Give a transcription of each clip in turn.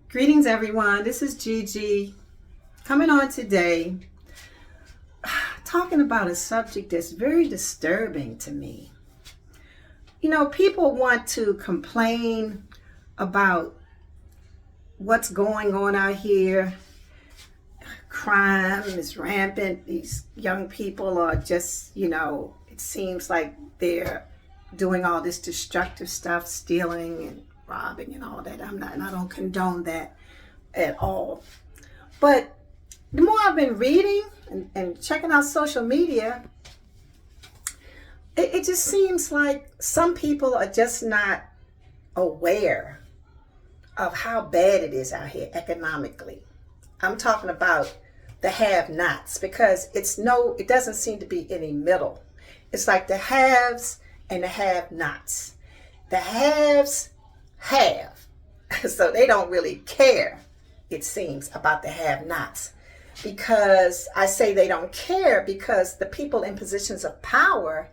Greetings, everyone. This is Gigi coming on today talking about a subject that's very disturbing to me. You know, people want to complain about what's going on out here. Crime is rampant. These young people are just, it seems like they're doing all this destructive stuff, stealing and robbing and all that. And I don't condone that at all. But the more I've been reading and checking out social media, it just seems like some people are just not aware of how bad it is out here economically. I'm talking about the have-nots, because it doesn't seem to be any middle. It's like the haves and the have-nots. The haves have, so they don't really care, it seems, about the have-nots. Because I say they don't care because the people in positions of power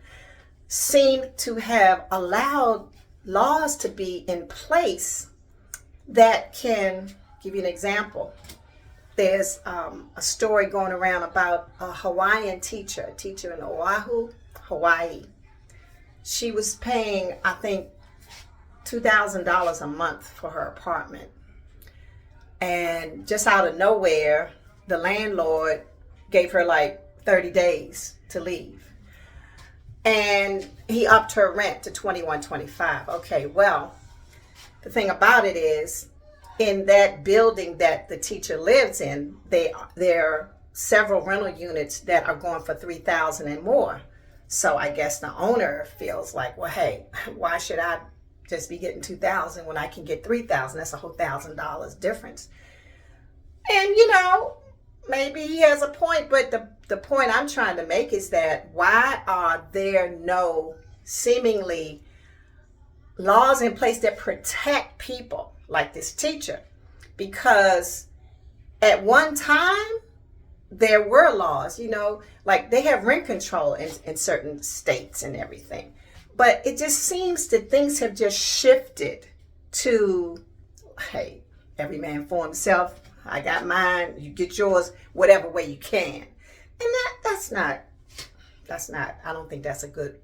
seem to have allowed laws to be in place that can give you an example. There's a story going around about a Hawaiian teacher, a teacher in Oahu, Hawaii. She was paying, I think, $2,000 a month for her apartment. And just out of nowhere, the landlord gave her like 30 days to leave. And he upped her rent to $21.25. Okay, well, the thing about it is, in that building that the teacher lives in, there are several rental units that are going for $3,000 and more. So I guess the owner feels like, well, hey, why should I just be getting $2,000 when I can get $3,000? That's a whole $1,000 difference. And maybe he has a point, but the point I'm trying to make is that why are there no seemingly laws in place that protect people like this teacher? Because at one time there were laws, like they have rent control in certain states and everything. But it just seems that things have just shifted to, hey, every man for himself. I got mine, you get yours, whatever way you can. And that's not, I don't think that's a good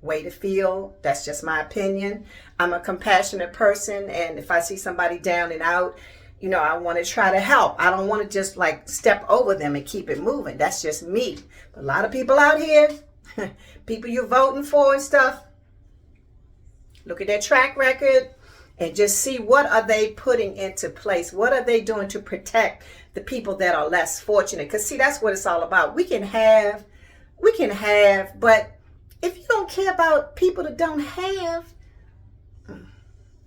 way to feel. That's just my opinion. I'm a compassionate person, and if I see somebody down and out, I want to try to help. I don't want to just like step over them and keep it moving. That's just me. But a lot of people out here, people you're voting for and stuff, look at their track record and just see what are they putting into place. What are they doing to protect the people that are less fortunate? Because see, that's what it's all about. We can have, but if you don't care about people that don't have, I'm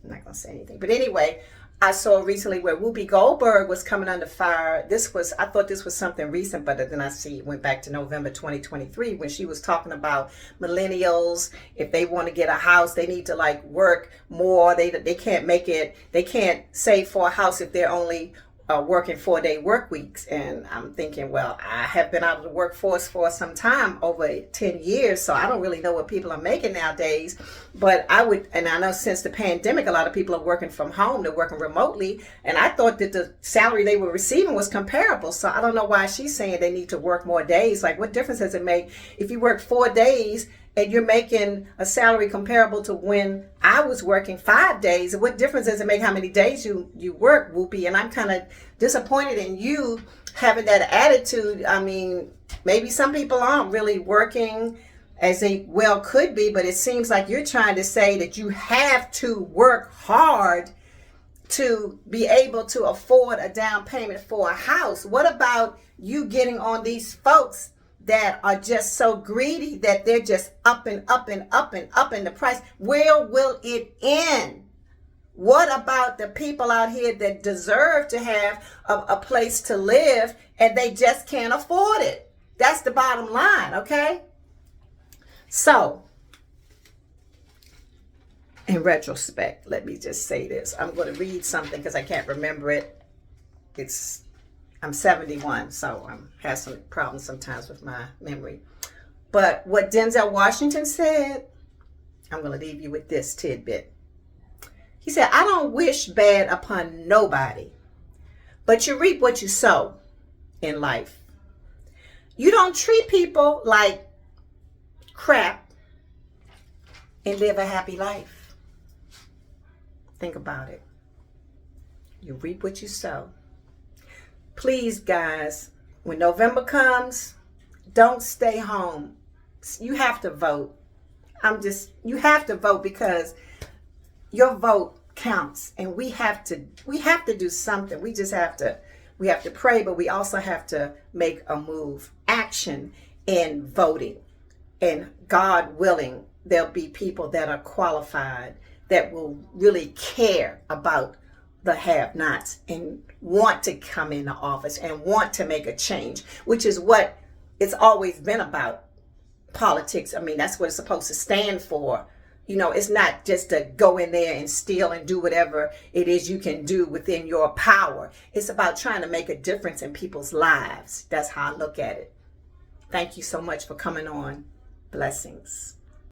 not going to say anything. But anyway, I saw recently where Whoopi Goldberg was coming under fire. I thought this was something recent, but then I see it went back to November 2023 when she was talking about millennials. If they want to get a house, they need to like work more. They can't make it. They can't save for a house if they're only working 4-day work weeks. And I'm thinking, well, I have been out of the workforce for some time, over 10 years, so I don't really know what people are making nowadays. But I know since the pandemic, a lot of people are working from home, they're working remotely, and I thought that the salary they were receiving was comparable. So I don't know why she's saying they need to work more days. Like, what difference does it make if you work 4 days and you're making a salary comparable to when I was working 5 days? What difference does it make how many days you work, Whoopi? And I'm kind of disappointed in you having that attitude. I mean, maybe some people aren't really working as they well could be, but it seems like you're trying to say that you have to work hard to be able to afford a down payment for a house. What about you getting on these folks that are just so greedy that they're just up and up and up and up in the price? Where will it end? What about the people out here that deserve to have a place to live and they just can't afford it? That's the bottom line, okay? So, in retrospect, let me just say this. I'm going to read something because I can't remember it. I'm 71, so I have some problems sometimes with my memory. But what Denzel Washington said, I'm going to leave you with this tidbit. He said, "I don't wish bad upon nobody, But you reap what you sow in life. You don't treat people like crap and live a happy life. Think about it. You reap what you sow. Please, guys, when November comes, don't stay home. You have to vote. You have to vote, because your vote counts, and we have to do something. We have to pray, but we also have to make a move, action in voting. And God willing, there'll be people that are qualified that will really care about the have-nots and want to come into office and want to make a change, which is what it's always been about. Politics, I mean, that's what it's supposed to stand for. You know, it's not just to go in there and steal and do whatever it is you can do within your power. It's about trying to make a difference in people's lives. That's how I look at it. Thank you so much for coming on. Blessings.